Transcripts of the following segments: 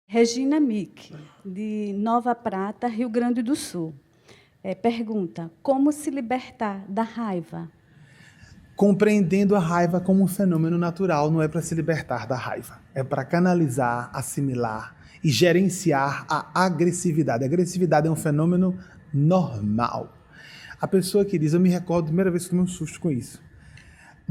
Regina Mick, de Nova Prata, Rio Grande do Sul. Pergunta: como se libertar da raiva? Compreendendo a raiva como um fenômeno natural, não é para se libertar da raiva. É para canalizar, assimilar e gerenciar a agressividade. A agressividade é um fenômeno normal. A pessoa que diz, eu me recordo da primeira vez que tomei um susto com isso.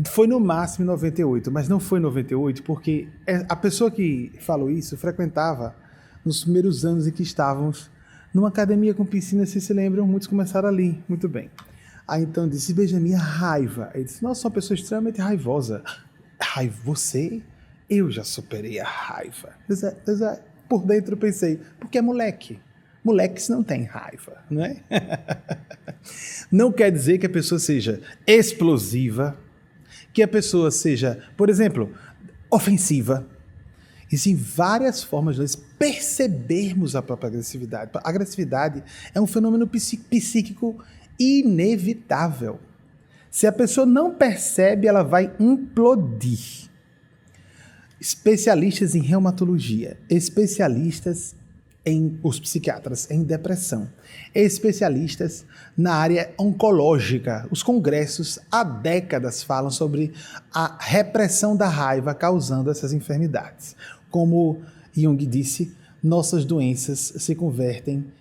Foi no máximo em 98, mas não foi em 98 porque a pessoa que falou isso frequentava nos primeiros anos em que estávamos numa academia com piscina, se lembram, muitos começaram ali, muito bem. Aí então disse, Benjamin, a raiva. Aí disse, nossa, sou uma pessoa extremamente raivosa. Raiva, você? Eu já superei a raiva. Por dentro eu pensei, porque é moleque. Moleques não tem raiva, não é? Não quer dizer que a pessoa seja explosiva, que a pessoa seja, por exemplo, ofensiva. Existem várias formas de nós percebermos a própria agressividade. A agressividade é um fenômeno psíquico inevitável. Se a pessoa não percebe, ela vai implodir. Especialistas em reumatologia, os psiquiatras em depressão, especialistas na área oncológica. Os congressos há décadas falam sobre a repressão da raiva causando essas enfermidades. Como Jung disse, nossas doenças se convertem,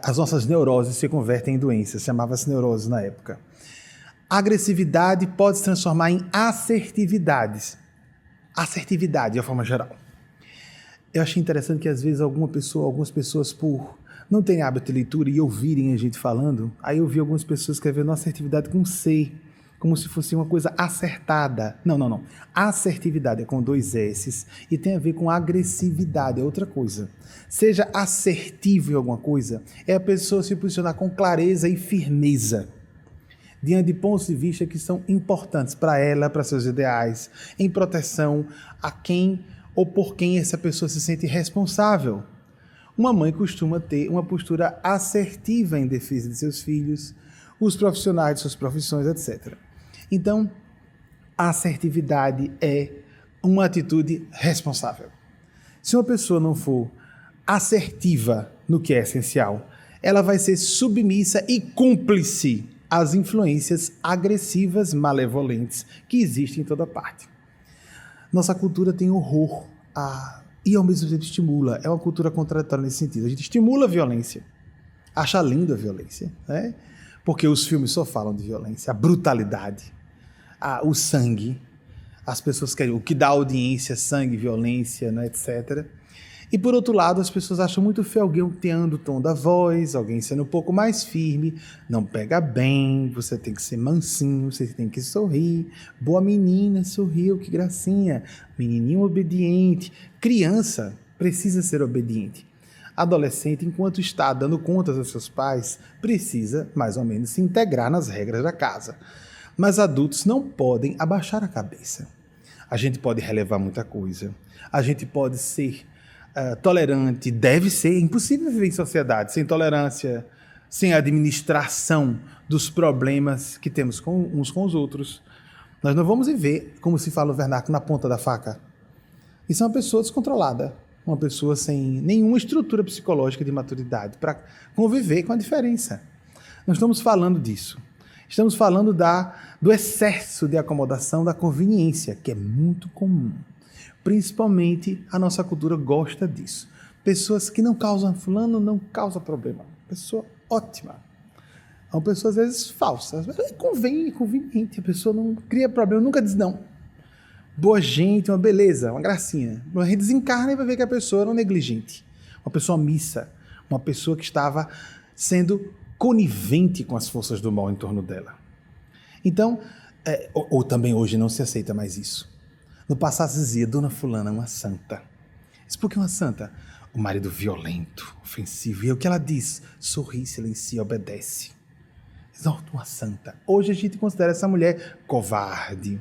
as nossas neuroses se convertem em doenças, chamava-se neurose na época. A agressividade pode se transformar em assertividade, de uma forma geral. Eu achei interessante que às vezes algumas pessoas por não terem hábito de leitura e ouvirem a gente falando, aí eu vi algumas pessoas escrevendo assertividade com C, como se fosse uma coisa acertada. Não. Assertividade é com 2 S's e tem a ver com agressividade, é outra coisa. Seja assertivo em alguma coisa, é a pessoa se posicionar com clareza e firmeza diante de pontos de vista que são importantes para ela, para seus ideais, em proteção a quem ou por quem essa pessoa se sente responsável. Uma mãe costuma ter uma postura assertiva em defesa de seus filhos, os profissionais de suas profissões, etc. Então, a assertividade é uma atitude responsável. Se uma pessoa não for assertiva no que é essencial, ela vai ser submissa e cúmplice às influências agressivas, malevolentes que existem em toda parte. Nossa cultura tem horror e ao mesmo tempo estimula. É uma cultura contraditória nesse sentido. A gente estimula a violência, acha linda a violência, né? Porque os filmes só falam de violência, a brutalidade, o sangue. As pessoas querem o que dá audiência, sangue, violência, né, etc. E por outro lado, as pessoas acham muito feio alguém teando o tom da voz, alguém sendo um pouco mais firme, não pega bem, você tem que ser mansinho, você tem que sorrir. Boa menina, sorriu, que gracinha. Menininho obediente. Criança precisa ser obediente. Adolescente, enquanto está dando contas aos seus pais, precisa, mais ou menos, se integrar nas regras da casa. Mas adultos não podem abaixar a cabeça. A gente pode relevar muita coisa. A gente pode ser tolerante, deve ser. É impossível viver em sociedade sem tolerância, sem administração dos problemas que temos uns com os outros. Nós não vamos viver, como se fala no vernáculo, na ponta da faca. Isso é uma pessoa descontrolada, uma pessoa sem nenhuma estrutura psicológica de maturidade para conviver com a diferença. Não estamos falando disso. Estamos falando do excesso de acomodação, da conveniência, que é muito comum. Principalmente a nossa cultura gosta disso. Pessoas que não causam, fulano não causa problema. Pessoa ótima. É uma pessoa às vezes falsa. Conveniente. A pessoa não cria problema, nunca diz não. Boa gente, uma beleza, uma gracinha. A gente desencarna e vai ver que a pessoa era um negligente. Uma pessoa omissa. Uma pessoa que estava sendo conivente com as forças do mal em torno dela. Então, ou também hoje não se aceita mais isso. No passado se dizia, Dona Fulana é uma santa. Isso por que uma santa? O marido violento, ofensivo. E é o que ela diz? Sorri, silencia, obedece. Exalta uma santa. Hoje a gente considera essa mulher covarde,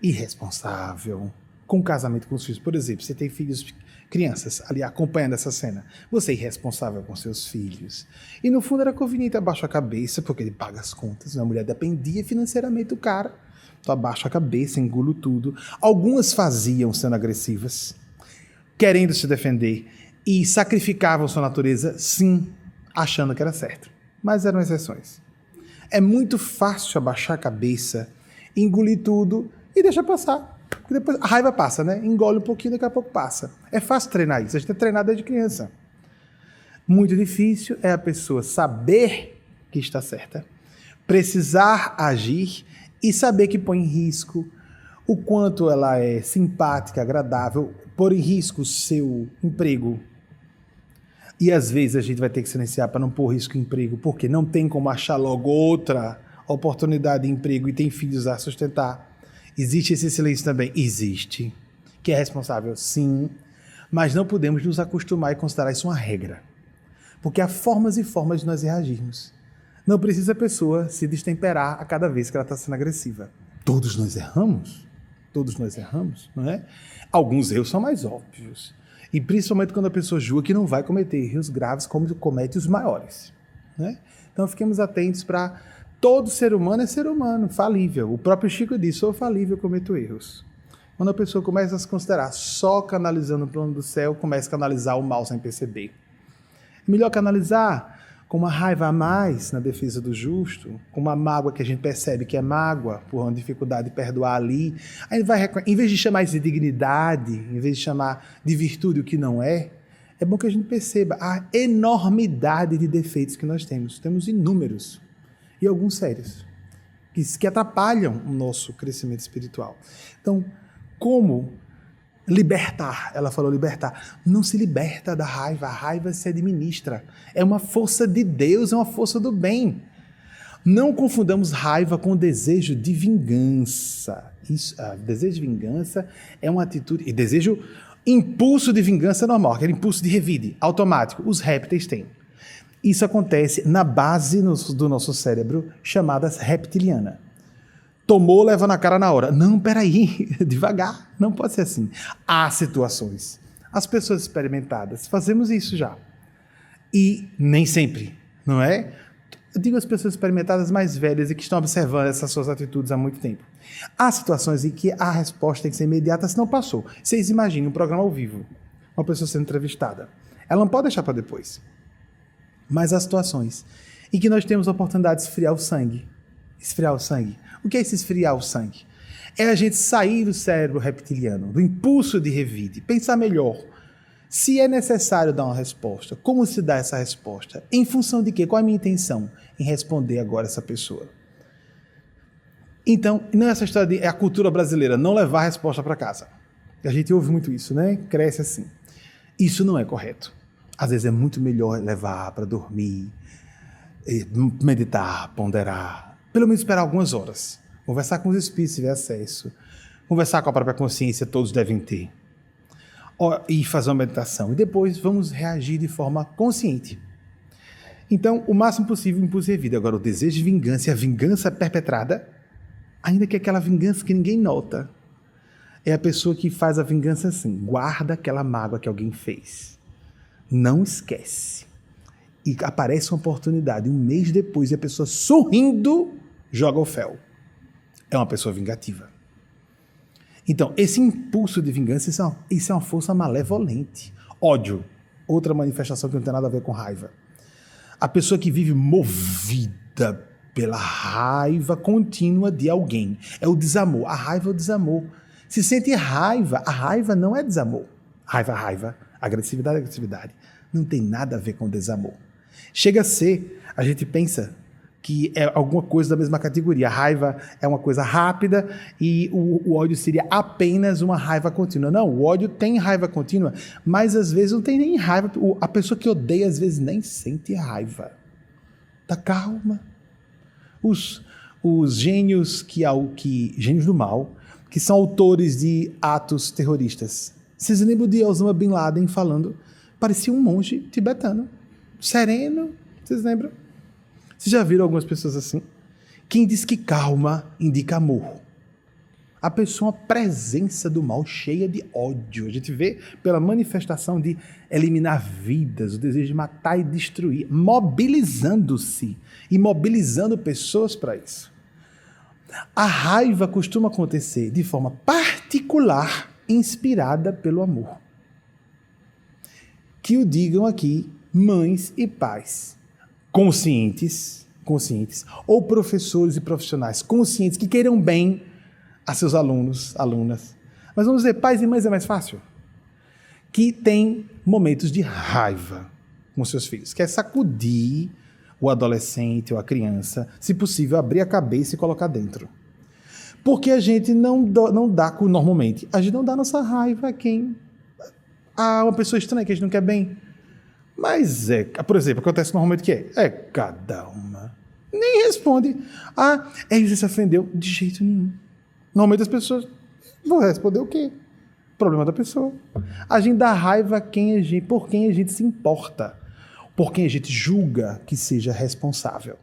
irresponsável, com casamento com os filhos. Por exemplo, você tem filhos, crianças ali acompanhando essa cena. Você é irresponsável com seus filhos. E no fundo era conveniente, abaixa a cabeça, porque ele paga as contas. A mulher dependia financeiramente do cara. Então abaixo a cabeça, engulo tudo. Algumas faziam sendo agressivas. querendo se defender e sacrificavam sua natureza, sim, achando que era certo. Mas eram exceções. É muito fácil abaixar a cabeça, engolir tudo e deixar passar. Porque depois a raiva passa, né? Engole um pouquinho, daqui a pouco passa. É fácil treinar isso. A gente tem treinado desde criança. Muito difícil é a pessoa saber que está certa, precisar agir e saber que põe em risco o quanto ela é simpática, agradável, pôr em risco o seu emprego. E às vezes a gente vai ter que silenciar para não pôr risco em emprego, porque não tem como achar logo outra oportunidade de emprego e tem filhos a sustentar. Existe esse silêncio também? Existe. Que é responsável? Sim. Mas não podemos nos acostumar e considerar isso uma regra. Porque há formas e formas de nós reagirmos. Não precisa a pessoa se destemperar a cada vez que ela está sendo agressiva. Todos nós erramos. Todos nós erramos, não é? Alguns erros são mais óbvios. E principalmente quando a pessoa julga que não vai cometer erros graves como comete os maiores, né? Então fiquemos atentos para... Todo ser humano é ser humano, falível. O próprio Chico disse, sou falível, cometo erros. Quando a pessoa começa a se considerar só canalizando o plano do céu, começa a canalizar o mal sem perceber. É melhor canalizar com uma raiva a mais na defesa do justo, com uma mágoa que a gente percebe que é mágoa, por uma dificuldade de perdoar ali. Aí vai, em vez de chamar isso de dignidade, em vez de chamar de virtude o que não é bom que a gente perceba a enormidade de defeitos que nós temos. Temos inúmeros, e alguns sérios, que atrapalham o nosso crescimento espiritual. Então, como libertar? Ela falou libertar. Não se liberta da raiva, a raiva se administra. É uma força de Deus, é uma força do bem. Não confundamos raiva com desejo de vingança. Desejo de vingança é uma atitude... E impulso de vingança é normal, aquele impulso de revide, automático. Os répteis têm. Isso acontece na base do nosso cérebro, chamada reptiliana. Tomou, leva na cara na hora. Não, peraí, devagar, não pode ser assim. Há situações. As pessoas experimentadas, fazemos isso já. E nem sempre, não é? Eu digo as pessoas experimentadas mais velhas e que estão observando essas suas atitudes há muito tempo. Há situações em que a resposta tem que ser imediata, se não passou. Vocês imaginem um programa ao vivo, uma pessoa sendo entrevistada. Ela não pode deixar para depois. Mas há situações em que nós temos a oportunidade de esfriar o sangue. Esfriar o sangue. O que é esse esfriar o sangue? É a gente sair do cérebro reptiliano, do impulso de revide, pensar melhor. Se é necessário dar uma resposta, como se dá essa resposta? Em função de quê? Qual é a minha intenção em responder agora essa pessoa? Então, não é essa história de a cultura brasileira, não levar a resposta para casa. A gente ouve muito isso, né? Cresce assim. Isso não é correto. Às vezes é muito melhor levar para dormir, meditar, ponderar, pelo menos esperar algumas horas. Conversar com os espíritos se tiver acesso. Conversar com a própria consciência, todos devem ter. E fazer uma meditação. E depois vamos reagir de forma consciente. Então, o máximo possível, impulso de vida. Agora, o desejo de vingança e a vingança perpetrada, ainda que aquela vingança que ninguém nota, é a pessoa que faz a vingança assim, guarda aquela mágoa que alguém fez. Não esquece. E aparece uma oportunidade, um mês depois, e a pessoa sorrindo joga o fel. É uma pessoa vingativa. Então, esse impulso de vingança, isso é uma força malevolente. Ódio, outra manifestação que não tem nada a ver com raiva. A pessoa que vive movida pela raiva contínua de alguém. É o desamor. A raiva é o desamor. Se sente raiva, a raiva não é desamor. Raiva. Agressividade. Não tem nada a ver com desamor. Chega a ser, a gente pensa que é alguma coisa da mesma categoria. A raiva é uma coisa rápida e o ódio seria apenas uma raiva contínua. Não, o ódio tem raiva contínua, mas às vezes não tem nem raiva. A pessoa que odeia às vezes nem sente raiva. Tá calma. Os gênios gênios do mal, que são autores de atos terroristas. Vocês lembram de Osama Bin Laden falando? Parecia um monge tibetano, sereno. Vocês lembram? Vocês já viram algumas pessoas assim? Quem diz que calma indica amor. A pessoa é uma presença do mal cheia de ódio. A gente vê pela manifestação de eliminar vidas, o desejo de matar e destruir, mobilizando-se e mobilizando pessoas para isso. A raiva costuma acontecer de forma particular, inspirada pelo amor. que o digam aqui mães e pais conscientes, ou professores e profissionais conscientes que queiram bem a seus alunos, alunas. Mas vamos dizer, pais e mães é mais fácil. Que tem momentos de raiva com seus filhos. Quer sacudir o adolescente ou a criança, se possível, abrir a cabeça e colocar dentro. Porque a gente não dá, normalmente, a gente não dá nossa raiva a uma pessoa estranha que a gente não quer bem. Mas por exemplo, acontece normalmente que cada uma. Nem responde. Você se ofendeu? De jeito nenhum. Normalmente as pessoas vão responder o quê? Problema da pessoa. A gente dá raiva por quem a gente se importa, por quem a gente julga que seja responsável.